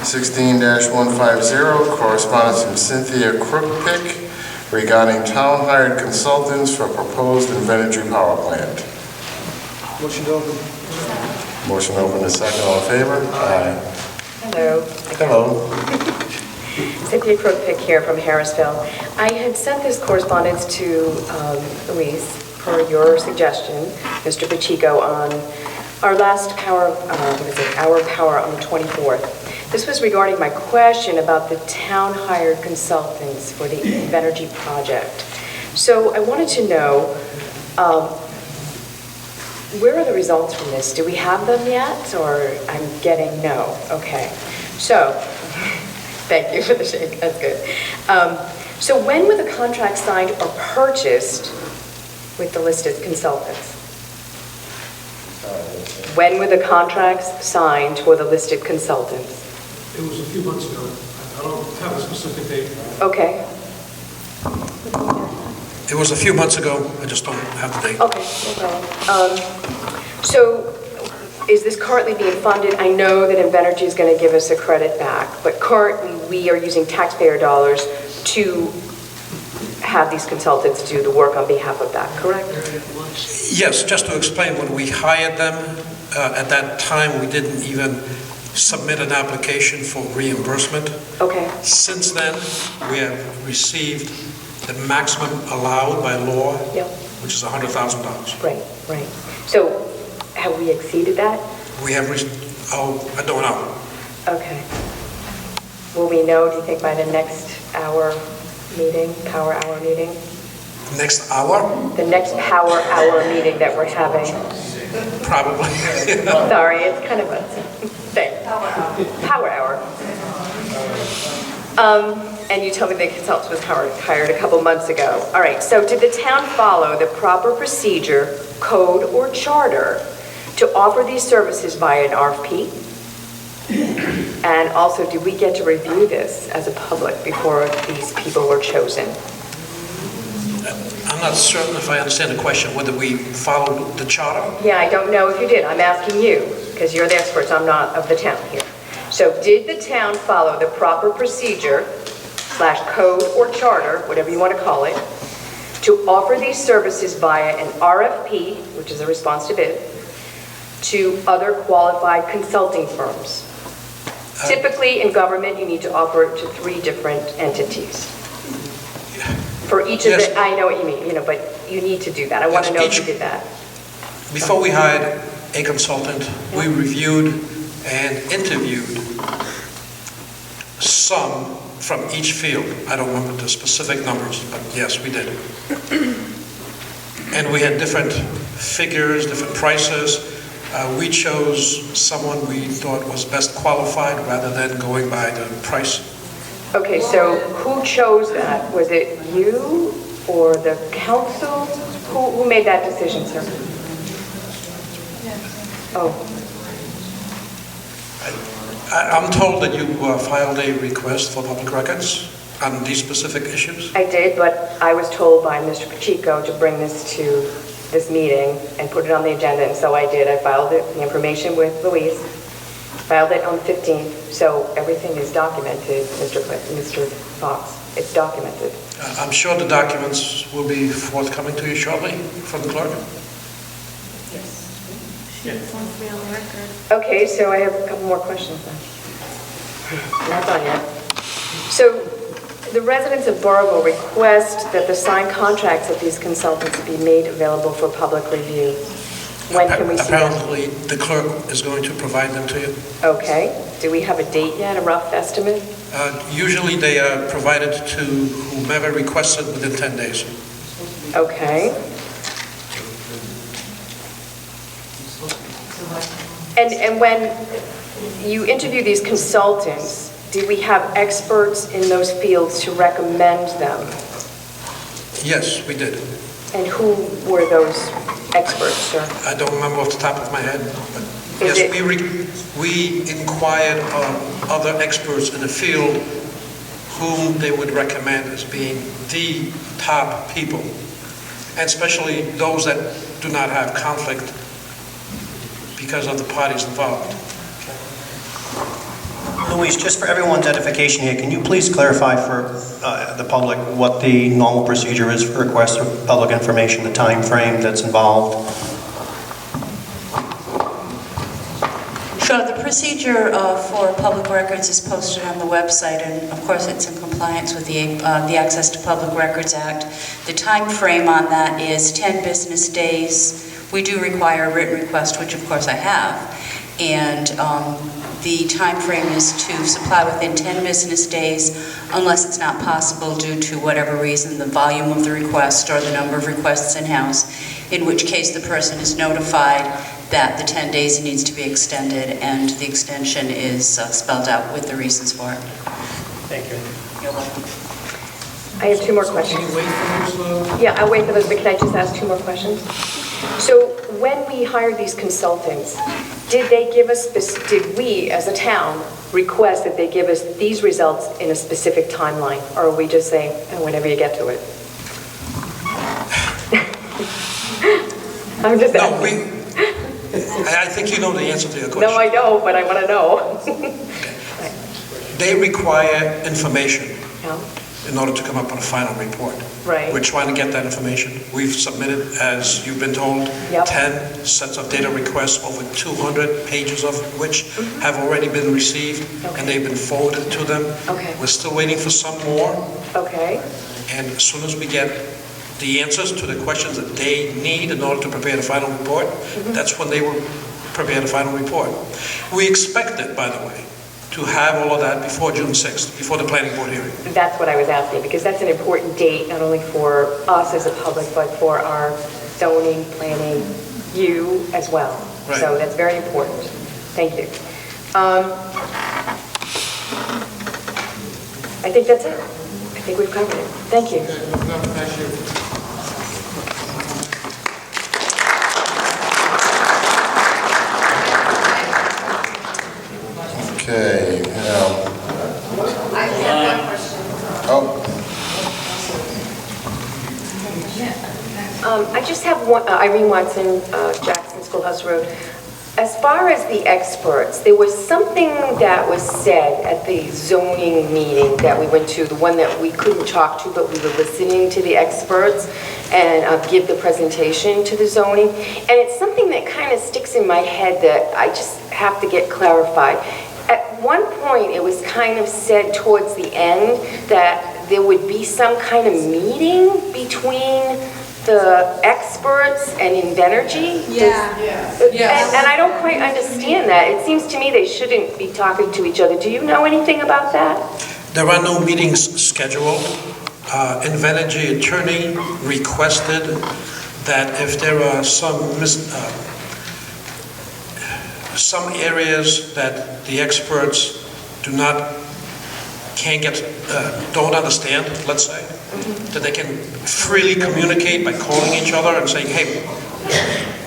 16-150, correspondence from Cynthia Crookpick regarding town-hired consultants for proposed Invenergy power plant. Motion to open. Motion open to second. All in favor? Aye. Hello. Hello. Cynthia Crookpick here from Harrisville. I had sent this correspondence to Louise per your suggestion, Mr. Pacheco, on our last hour power on the 24th. This was regarding my question about the town-hired consultants for the Invenergy project. So I wanted to know, where are the results from this? Do we have them yet, or I'm getting no? Okay. So, thank you for the shake. That's good. So when were the contracts signed or purchased with the listed consultants? When were the contracts signed for the listed consultants? It was a few months ago. I don't have a specific date. Okay. It was a few months ago. I just don't have the date. Okay, no problem. So is this currently being funded? I know that Invenergy is going to give us a credit back, but currently we are using taxpayer dollars to have these consultants do the work on behalf of that, correct? Yes, just to explain, when we hired them, at that time we didn't even submit an application for reimbursement. Okay. Since then, we have received the maximum allowed by law, Yep. which is $100,000. Right, right. So have we exceeded that? We have, I don't know. Okay. Will we know, do you think, by the next hour meeting, power hour meeting? Next hour? The next power hour meeting that we're having. Probably. Sorry, it's kind of a thing. Power hour. And you told me the consultant was hired a couple months ago. All right, so did the town follow the proper procedure, code, or charter to offer these services via an RFP? And also, did we get to review this as a public before these people were chosen? I'm not certain if I understand the question, whether we followed the charter. Yeah, I don't know if you did. I'm asking you, because you're the experts. I'm not of the town here. So did the town follow the proper procedure / code or charter, whatever you want to call it, to offer these services via an RFP, which is a response to bid, to other qualified consulting firms? Typically in government, you need to offer it to 3 different entities. For each of the, I know what you mean, but you need to do that. I want to know if you did that. Before we hired a consultant, we reviewed and interviewed some from each field. I don't remember the specific numbers, but yes, we did. And we had different figures, different prices. We chose someone we thought was best qualified rather than going by the price. Okay, so who chose that? Was it you or the council? Who made that decision, sir? Oh. I'm told that you filed a request for public records on these specific issues. I did, but I was told by Mr. Pacheco to bring this to this meeting and put it on the agenda, and so I did. I filed it, the information with Louise, filed it on the 15th, so everything is documented, Mr. Fox. It's documented. I'm sure the documents will be forthcoming to you shortly from the clerk. Okay, so I have a couple more questions then. Not done yet. So the residents of Burrillville request that the signed contracts of these consultants be made available for public review. When can we see them? Apparently, the clerk is going to provide them to you. Okay. Do we have a date yet, a rough estimate? Usually they are provided to whomever requests it within 10 days. Okay. And when you interview these consultants, do we have experts in those fields to recommend them? Yes, we did. And who were those experts, sir? I don't remember off the top of my head, but yes, we inquired of other experts in the field whom they would recommend as being the top people, and especially those that do not have conflict because of the parties involved. Louise, just for everyone's edification here, can you please clarify for the public what the normal procedure is for requests of public information, the time frame that's involved? Sure. The procedure for public records is posted on the website, and of course it's in compliance with the Access to Public Records Act. The time frame on that is 10 business days. We do require a written request, which of course I have, and the time frame is to supply within 10 business days unless it's not possible due to whatever reason, the volume of the request or the number of requests in-house, in which case the person is notified that the 10 days needs to be extended, and the extension is spelled out with the reasons for it. Thank you. You're welcome. I have two more questions. Can you wait for those? Yeah, I'll wait for those, but can I just ask two more questions? So when we hired these consultants, did we as a town request that they give us these results in a specific timeline? Or are we just saying, oh, whenever you get to it? I'm just asking. I think you know the answer to your question. No, I don't, but I want to know. They require information Yeah. in order to come up with a final report. Right. We're trying to get that information. We've submitted, as you've been told, Yep. 10 sets of data requests, over 200 pages of which have already been received, Okay. and they've been forwarded to them. Okay. We're still waiting for some more, Okay. and as soon as we get the answers to the questions that they need in order to prepare the final report, that's when they will prepare the final report. We expected, by the way, to have all of that before June 6th, before the planning board hearing. That's what I was asking, because that's an important date, not only for us as a public, but for our zoning, planning, you as well. Right. So that's very important. Thank you. I think that's it. I think we've covered it. Thank you. Thank you. Okay. I have one question. I just have one, Irene Watson, Jackson Schoolhouse Road. As far as the experts, there was something that was said at the zoning meeting that we went to, the one that we couldn't talk to, but we were listening to the experts and give the presentation to the zoning. And it's something that kind of sticks in my head that I just have to get clarified. At one point, it was kind of said towards the end that there would be some kind of meeting between the experts and Invenergy? Yeah. And I don't quite understand that. It seems to me they shouldn't be talking to each other. Do you know anything about that? There are no meetings scheduled. Invenergy attorney requested that if there are some areas that the experts don't understand, let's say, that they can freely communicate by calling each other and saying, hey,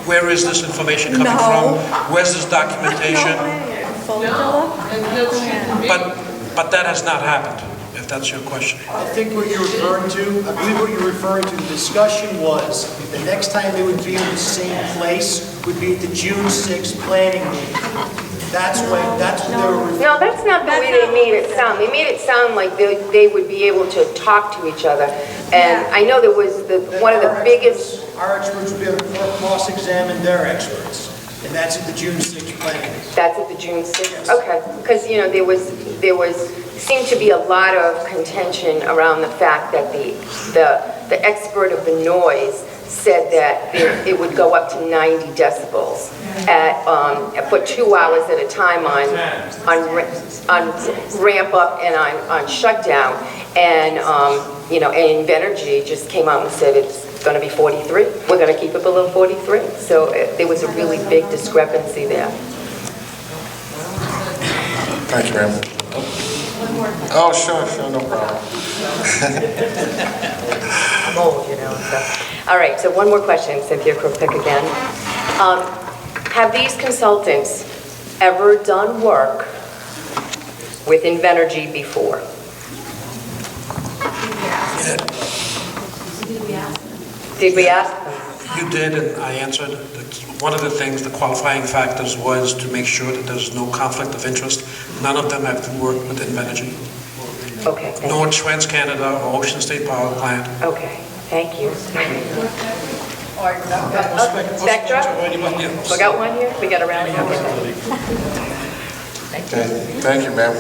where is this information coming from? Where's this documentation? But that has not happened, if that's your question. I think what you're referring to, I believe what you're referring to, the discussion was the next time they would be in the same place would be at the June 6th planning meeting. That's when they were referring. No, that's not the way they made it sound. They made it sound like they would be able to talk to each other. And I know there was one of the biggest... Our experts would be able to cross-examine their experts. And that's at the June 6th planning meeting. That's at the June 6th? Yes. Okay, because, there seemed to be a lot of contention around the fact that the expert of the noise said that it would go up to 90 decibels for 2 hours at a time on ramp up and on shutdown. And, and Invenergy just came out and said it's going to be 43. We're going to keep it below 43. So there was a really big discrepancy there. Thank you, ma'am. Oh, sure, no problem. I'm old, so. All right, so one more question, Cynthia Crookpick again. Have these consultants ever done work with Invenergy before? Did we ask them? You did, and I answered. One of the things, the qualifying factors was to make sure that there's no conflict of interest. None of them have worked with Invenergy, Okay, thank nor you. Trans Canada or Ocean State Power Plant. Okay, thank you. Spectra? Spectra? Or anybody else. We got one here? We got a round? Okay. Okay, thank you, ma'am.